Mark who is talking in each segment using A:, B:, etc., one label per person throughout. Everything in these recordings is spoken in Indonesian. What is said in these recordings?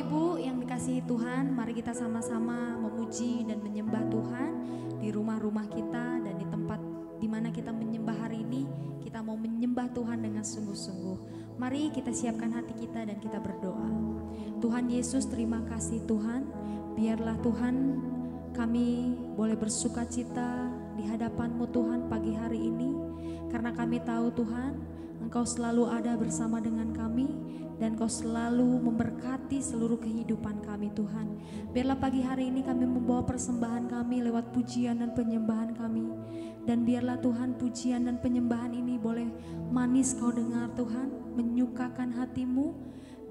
A: Ibu yang dikasihi Tuhan, mari kita sama-sama memuji dan menyembah Tuhan di rumah-rumah kita dan di tempat di mana kita menyembah hari ini. Kita mau menyembah Tuhan dengan sungguh-sungguh. Mari kita siapkan hati kita dan kita berdoa. Tuhan Yesus, terima kasih Tuhan. Biarlah Tuhan kami boleh bersuka cita di hadapan-Mu Tuhan pagi hari ini. Karena kami tahu Tuhan, Engkau selalu ada bersama dengan kami dan Engkau selalu memberkati seluruh kehidupan kami Tuhan. Biarlah pagi hari ini kami membawa persembahan kami lewat pujian dan penyembahan kami. Dan biarlah Tuhan pujian dan penyembahan ini boleh manis Kau dengar Tuhan, menyukakan hati-Mu.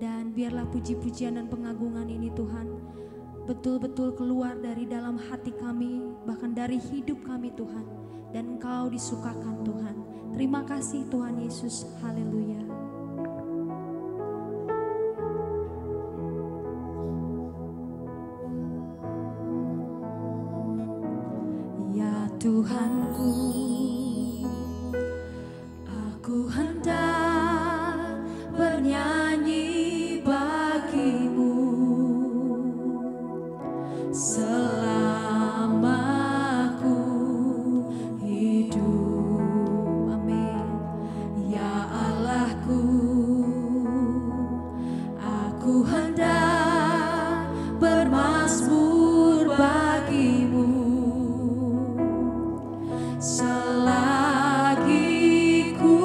A: Dan biarlah puji-pujian dan pengagungan ini Tuhan betul-betul keluar dari dalam hati kami, bahkan dari hidup kami Tuhan. Dan Engkau disukakan Tuhan. Terima kasih Tuhan Yesus, haleluya. Ya Tuhanku, aku hendak bernyanyi bagi-Mu selama aku hidup. Amin. Ya Allahku, aku hendak bermazmur bagi-Mu selagi ku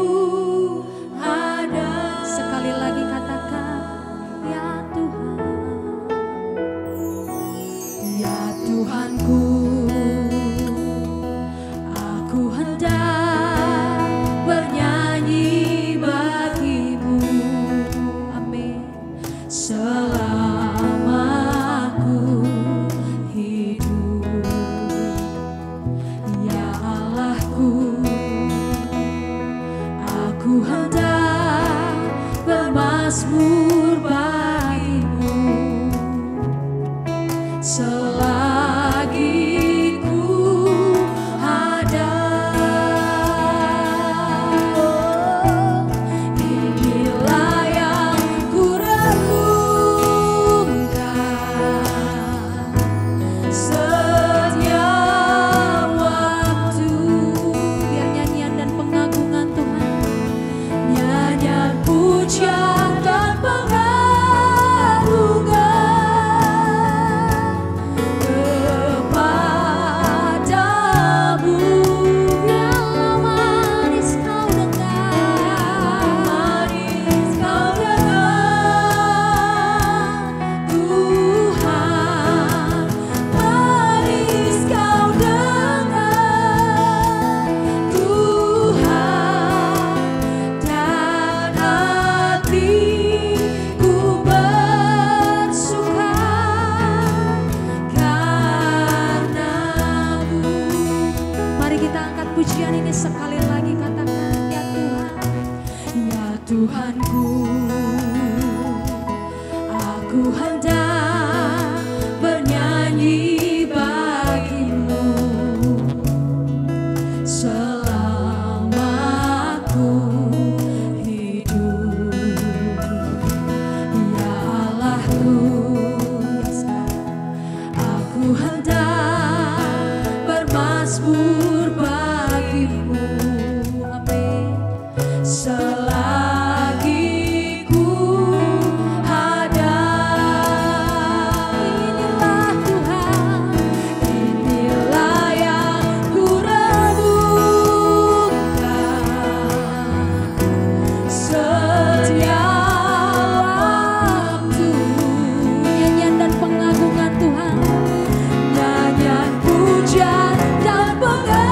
A: ada. Sekali lagi katakan, ya Tuhan. Ya Tuhanku, aku hendak bernyanyi bagi-Mu. Amin. Selama aku hidup. Ya Allahku, aku hendak bermazmur bagi-Mu selagi ku ada. Inilah yang ku renungkan setiap waktu. Biar nyanyian dan pengagungan Tuhan, nyanyian pujian dan pengagungan kepadamu. Biarlah manis Kau dengar, manis Kau dengar Tuhan, manis Kau dengar Tuhan, dan hatiku bersuka karena-Mu. Mari kita angkat pujian ini sekali lagi, katakan, ya Tuhan. Ya Tuhanku, aku hendak bernyanyi bagi-Mu selama aku hidup. Ya Allahku, aku hendak bermazmur bagi-Mu. Amin. Selagi ku ada. Inilah Tuhan, inilah yang ku renungkan setiap waktu. Nyanyian dan pengagungan Tuhan, nyanyian pujian dan pengagungan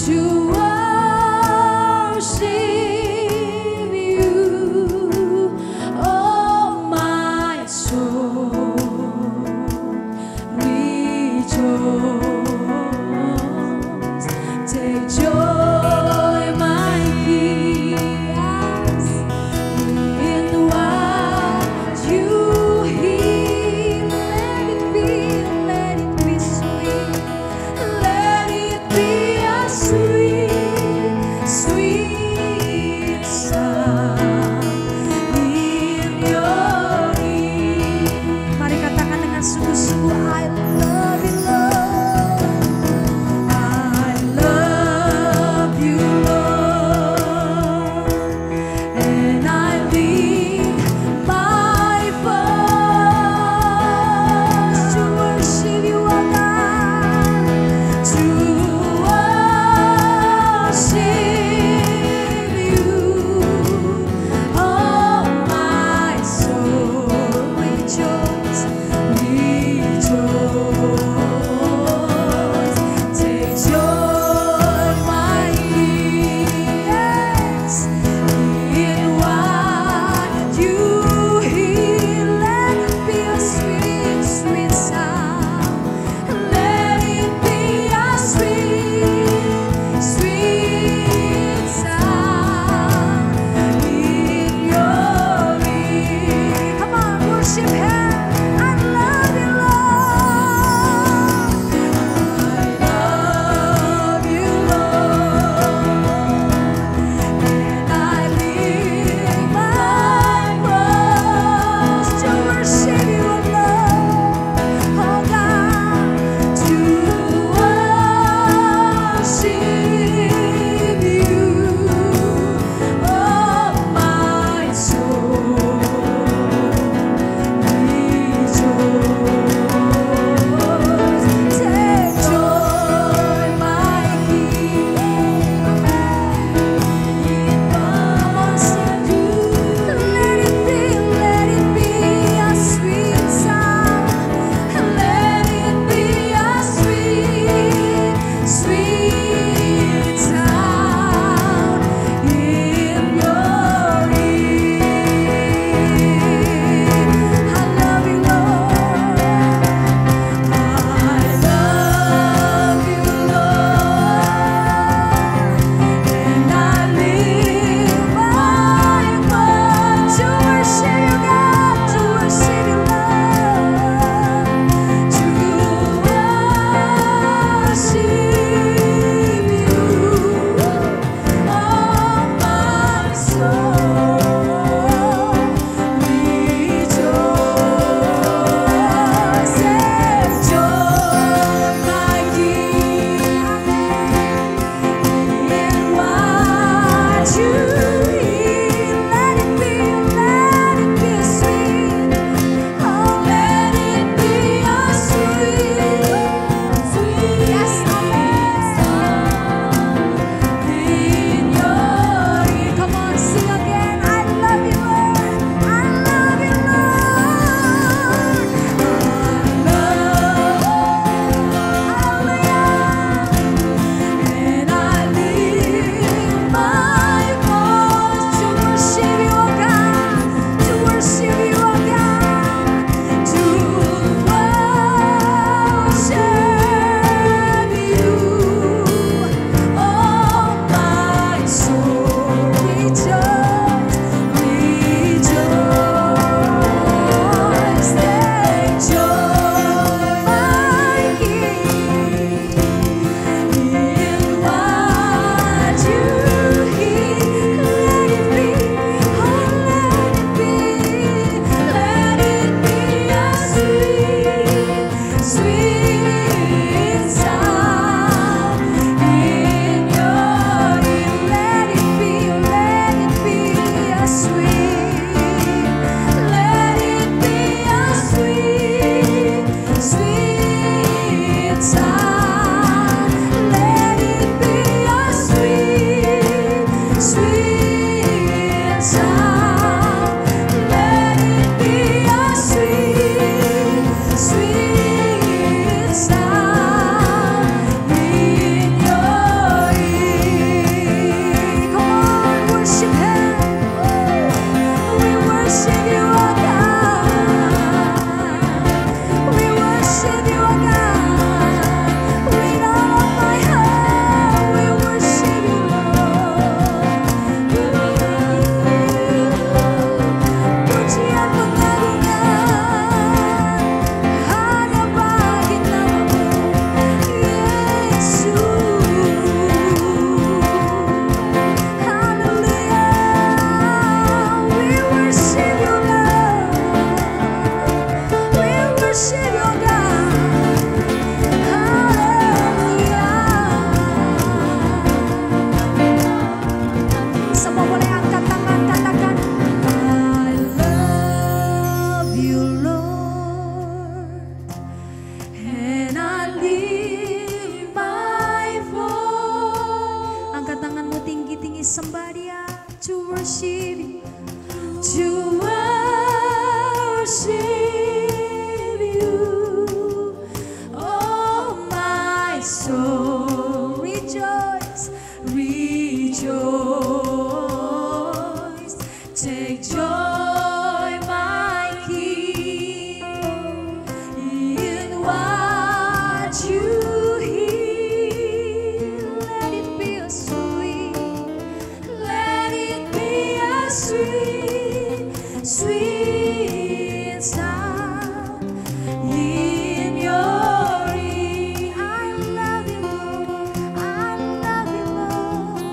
B: To
A: rejoice. Take joy, my King, in what you hear. Let it be a sweet, sweet sound in your ear. I love you, Lord. I love you, Lord.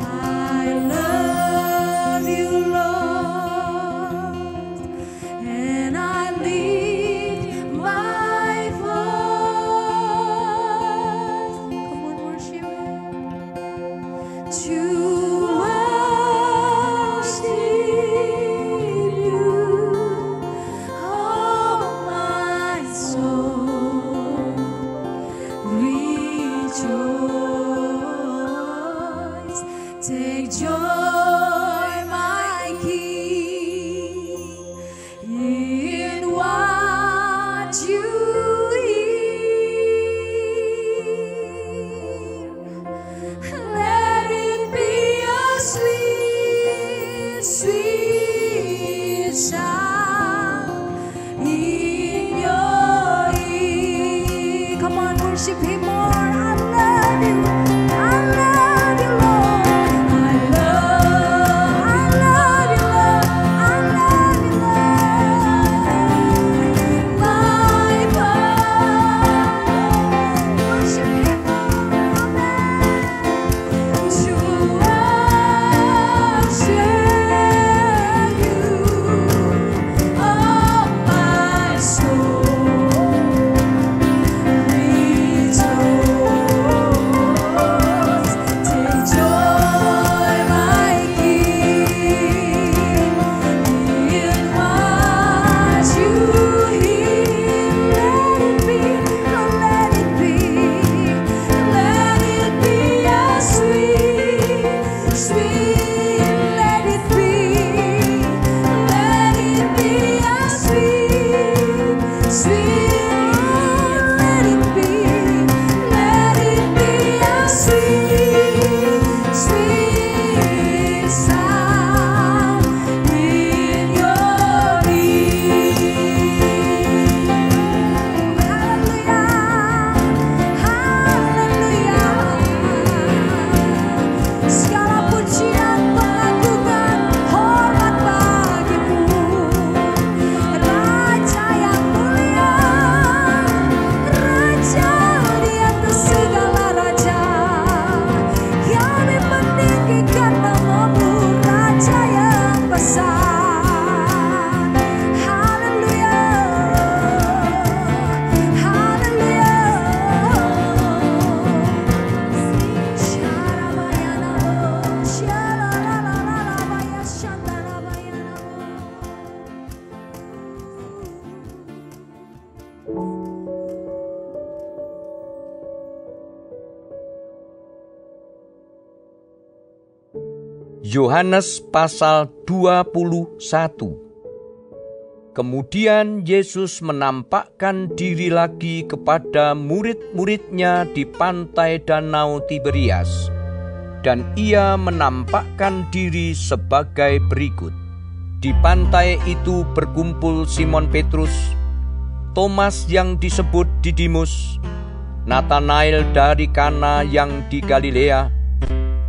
A: I love you, Lord. And I lift my voice. Come on, worship to take joy, my King, in what you hear. Let it be a sweet, sweet sound in your ear. Come on, worship Him more. I love you. I love you, Lord.
B: Yohanes pasal 21. Kemudian Yesus menampakkan diri lagi kepada murid-muridnya di pantai Danau Tiberias, dan ia menampakkan diri sebagai berikut. Di pantai itu berkumpul Simon Petrus, Thomas yang disebut Didimus, Nathanael dari Kana yang di Galilea,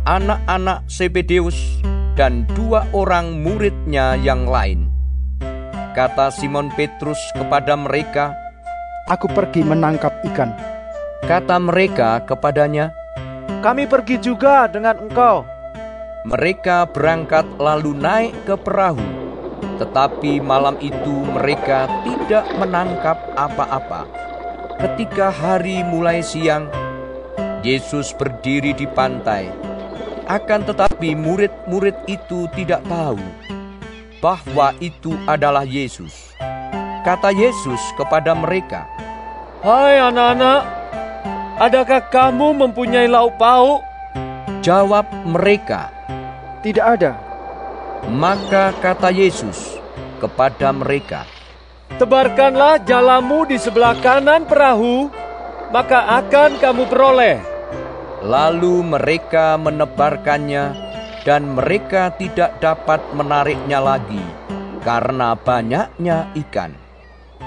B: anak-anak Zebedeus, dan 2 orang muridnya yang lain. Kata Simon Petrus kepada mereka,
C: "Aku pergi menangkap ikan."
B: Kata mereka kepadanya,
C: "Kami pergi juga dengan engkau."
B: Mereka berangkat lalu naik ke perahu, tetapi malam itu mereka tidak menangkap apa-apa. Ketika hari mulai siang, Yesus berdiri di pantai. Akan tetapi murid-murid itu tidak tahu bahwa itu adalah Yesus. Kata Yesus kepada mereka,
D: "Hai anak-anak, adakah kamu mempunyai lauk pauk?"
B: Jawab mereka,
C: "Tidak ada."
B: Maka kata Yesus kepada mereka,
D: "Tebarkanlah jalamu di sebelah kanan perahu, maka akan kamu peroleh."
B: Lalu mereka menebarkannya, dan mereka tidak dapat menariknya lagi karena banyaknya ikan.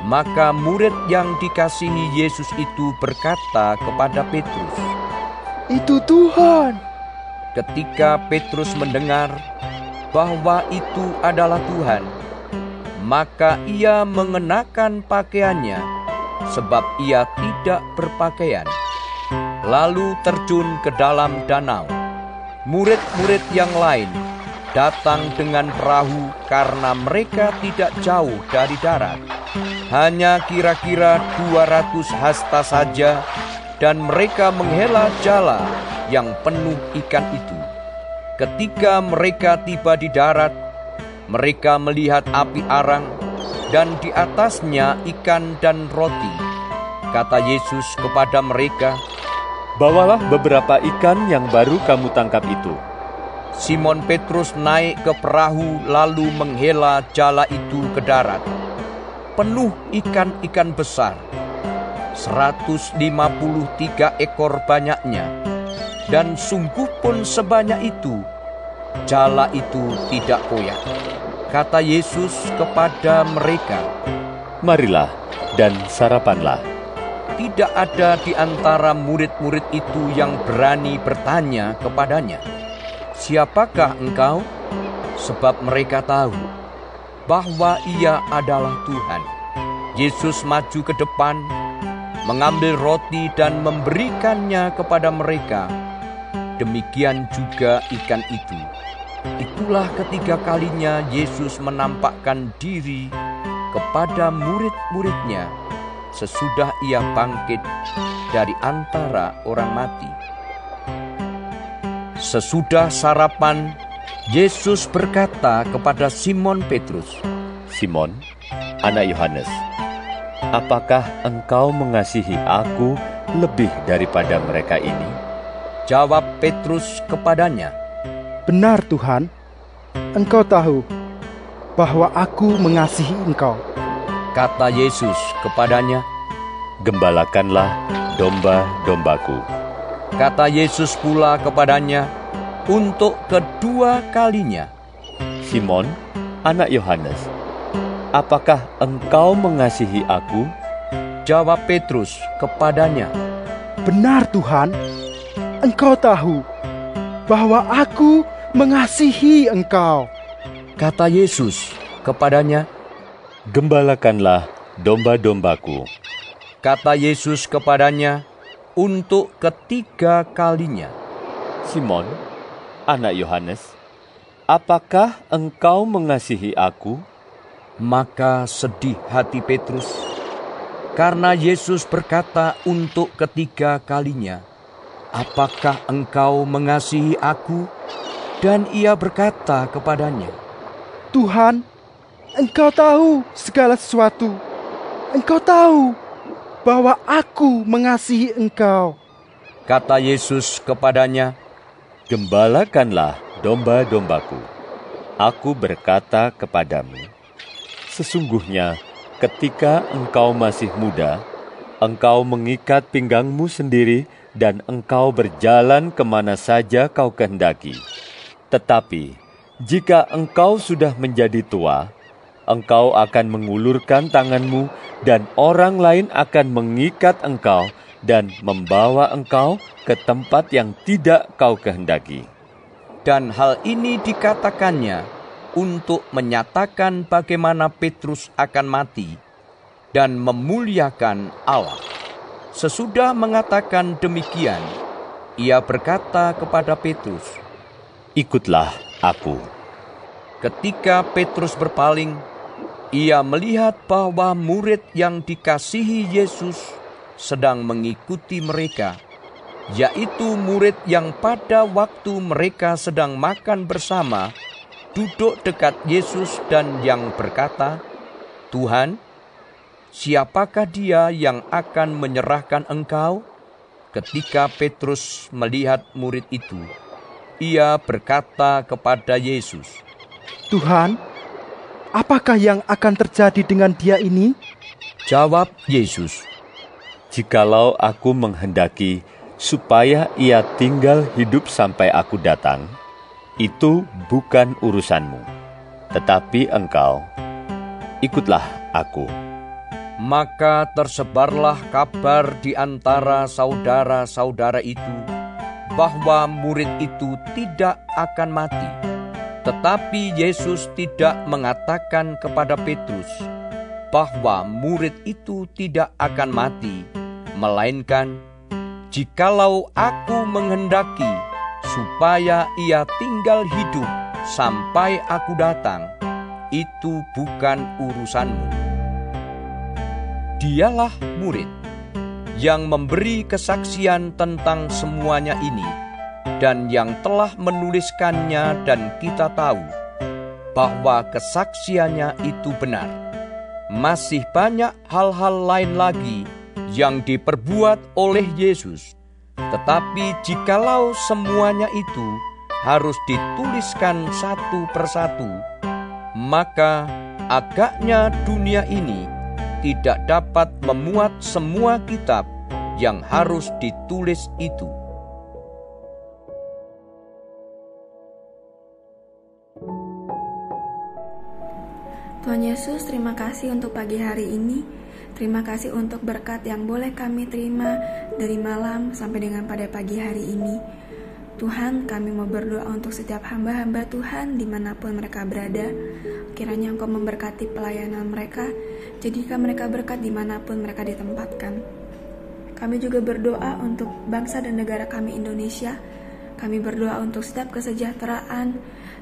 B: Maka murid yang dikasihi Yesus itu berkata kepada Petrus,
C: "Itu Tuhan."
B: Ketika Petrus mendengar bahwa itu adalah Tuhan, maka ia mengenakan pakaiannya, sebab ia tidak berpakaian, lalu terjun ke dalam danau. Murid-murid yang lain datang dengan perahu karena mereka tidak jauh dari darat, hanya kira-kira 200 hasta saja, dan mereka menghela jala yang penuh ikan itu. Ketika mereka tiba di darat, mereka melihat api arang, dan di atasnya ikan dan roti. Kata Yesus kepada mereka,
D: "Bawalah beberapa ikan yang baru kamu tangkap itu."
B: Simon Petrus naik ke perahu lalu menghela jala itu ke darat. Penuh ikan-ikan besar, 153 ekor banyaknya. Dan sungguh pun sebanyak itu, jala itu tidak koyak. Kata Yesus kepada mereka,
D: "Marilah dan sarapanlah."
B: Tidak ada di antara murid-murid itu yang berani bertanya kepadanya, "Siapakah engkau?" Sebab mereka tahu bahwa ia adalah Tuhan. Yesus maju ke depan, mengambil roti dan memberikannya kepada mereka. Demikian juga ikan itu. Itulah ketiga kalinya Yesus menampakkan diri kepada murid-muridnya sesudah ia bangkit dari antara orang mati. Sesudah sarapan, Yesus berkata kepada Simon Petrus,
D: "Simon, anak Yohanes, apakah engkau mengasihi aku lebih daripada mereka ini?"
B: Jawab Petrus kepadanya,
C: "Benar Tuhan, Engkau tahu bahwa aku mengasihi Engkau."
B: Kata Yesus kepadanya,
D: "Gembalakanlah domba-dombaku."
B: Kata Yesus pula kepadanya untuk kedua kalinya,
D: "Simon, anak Yohanes, apakah engkau mengasihi aku?"
B: Jawab Petrus kepadanya,
C: "Benar Tuhan, Engkau tahu bahwa aku mengasihi Engkau."
B: Kata Yesus kepadanya,
D: "Gembalakanlah domba-dombaku."
B: Kata Yesus kepadanya untuk ketiga kalinya,
D: "Simon, anak Yohanes, apakah engkau mengasihi aku?"
B: Maka sedih hati Petrus, karena Yesus berkata untuk ketiga kalinya, "Apakah engkau mengasihi aku?" Dan ia berkata kepadanya,
C: "Tuhan, Engkau tahu segala sesuatu. Engkau tahu bahwa aku mengasihi Engkau."
B: Kata Yesus kepadanya,
D: "Gembalakanlah domba-dombaku. Aku berkata kepadamu, sesungguhnya ketika engkau masih muda, engkau mengikat pinggangmu sendiri dan engkau berjalan kemana saja kau kehendaki. Tetapi jika engkau sudah menjadi tua, engkau akan mengulurkan tanganmu dan orang lain akan mengikat engkau dan membawa engkau ke tempat yang tidak kau kehendaki."
B: Dan hal ini dikatakannya untuk menyatakan bagaimana Petrus akan mati dan memuliakan Allah. Sesudah mengatakan demikian, ia berkata kepada Petrus,
D: "Ikutlah aku."
B: Ketika Petrus berpaling, ia melihat bahwa murid yang dikasihi Yesus sedang mengikuti mereka, yaitu murid yang pada waktu mereka sedang makan bersama, duduk dekat Yesus dan yang berkata, "Tuhan, siapakah dia yang akan menyerahkan engkau?" Ketika Petrus melihat murid itu, ia berkata kepada Yesus,
C: "Tuhan, apakah yang akan terjadi dengan dia ini?"
B: Jawab Yesus,
D: "Jikalau aku menghendaki, supaya ia tinggal hidup sampai aku datang, itu bukan urusanmu. Tetapi engkau, ikutlah aku."
B: Maka tersebarlah kabar di antara saudara-saudara itu bahwa murid itu tidak akan mati. Tetapi Yesus tidak mengatakan kepada Petrus bahwa murid itu tidak akan mati, melainkan, "Jikalau aku menghendaki supaya ia tinggal hidup sampai aku datang, itu bukan urusanmu." Dialah murid yang memberi kesaksian tentang semuanya ini dan yang telah menuliskannya, dan kita tahu bahwa kesaksiannya itu benar. Masih banyak hal-hal lain lagi yang diperbuat oleh Yesus, tetapi jikalau semuanya itu harus dituliskan satu persatu, maka agaknya dunia ini tidak dapat memuat semua kitab yang harus ditulis itu.
E: Tuhan Yesus, terima kasih untuk pagi hari ini. Terima kasih untuk berkat yang boleh kami terima dari malam sampai dengan pada pagi hari ini. Tuhan, kami mau berdoa untuk setiap hamba-hamba Tuhan dimanapun mereka berada. Kiranya Engkau memberkati pelayanan mereka, jadikan mereka berkat dimanapun mereka ditempatkan. Kami juga berdoa untuk bangsa dan negara kami Indonesia. Kami berdoa untuk setiap kesejahteraan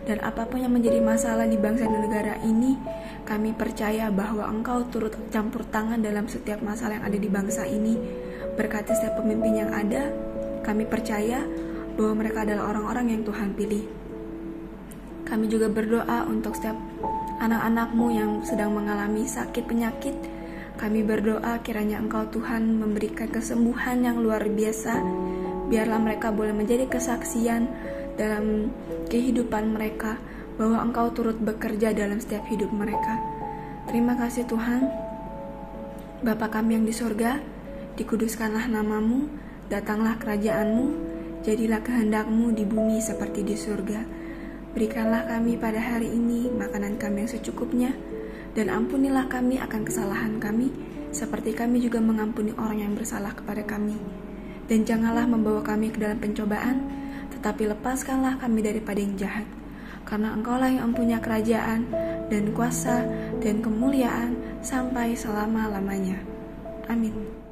E: dan apapun yang menjadi masalah di bangsa dan negara ini. Kami percaya bahwa Engkau turut campur tangan dalam setiap masalah yang ada di bangsa ini. Berkati setiap pemimpin yang ada, kami percaya bahwa mereka adalah orang-orang yang Tuhan pilih. Kami juga berdoa untuk setiap anak-anak-Mu yang sedang mengalami sakit penyakit. Kami berdoa kiranya Engkau Tuhan memberikan kesembuhan yang luar biasa. Biarlah mereka boleh menjadi kesaksian dalam kehidupan mereka bahwa Engkau turut bekerja dalam setiap hidup mereka. Terima kasih Tuhan. Bapa kami yang di surga, dikuduskanlah nama-Mu, datanglah kerajaan-Mu, jadilah kehendak-Mu di bumi seperti di surga. Berikanlah kami pada hari ini makanan kami yang secukupnya, dan ampunilah kami akan kesalahan kami, seperti kami juga mengampuni orang yang bersalah kepada kami. Dan janganlah membawa kami ke dalam pencobaan, tetapi lepaskanlah kami daripada yang jahat. Karena Engkaulah yang mempunyai kerajaan dan kuasa dan kemuliaan sampai selama-lamanya. Amin.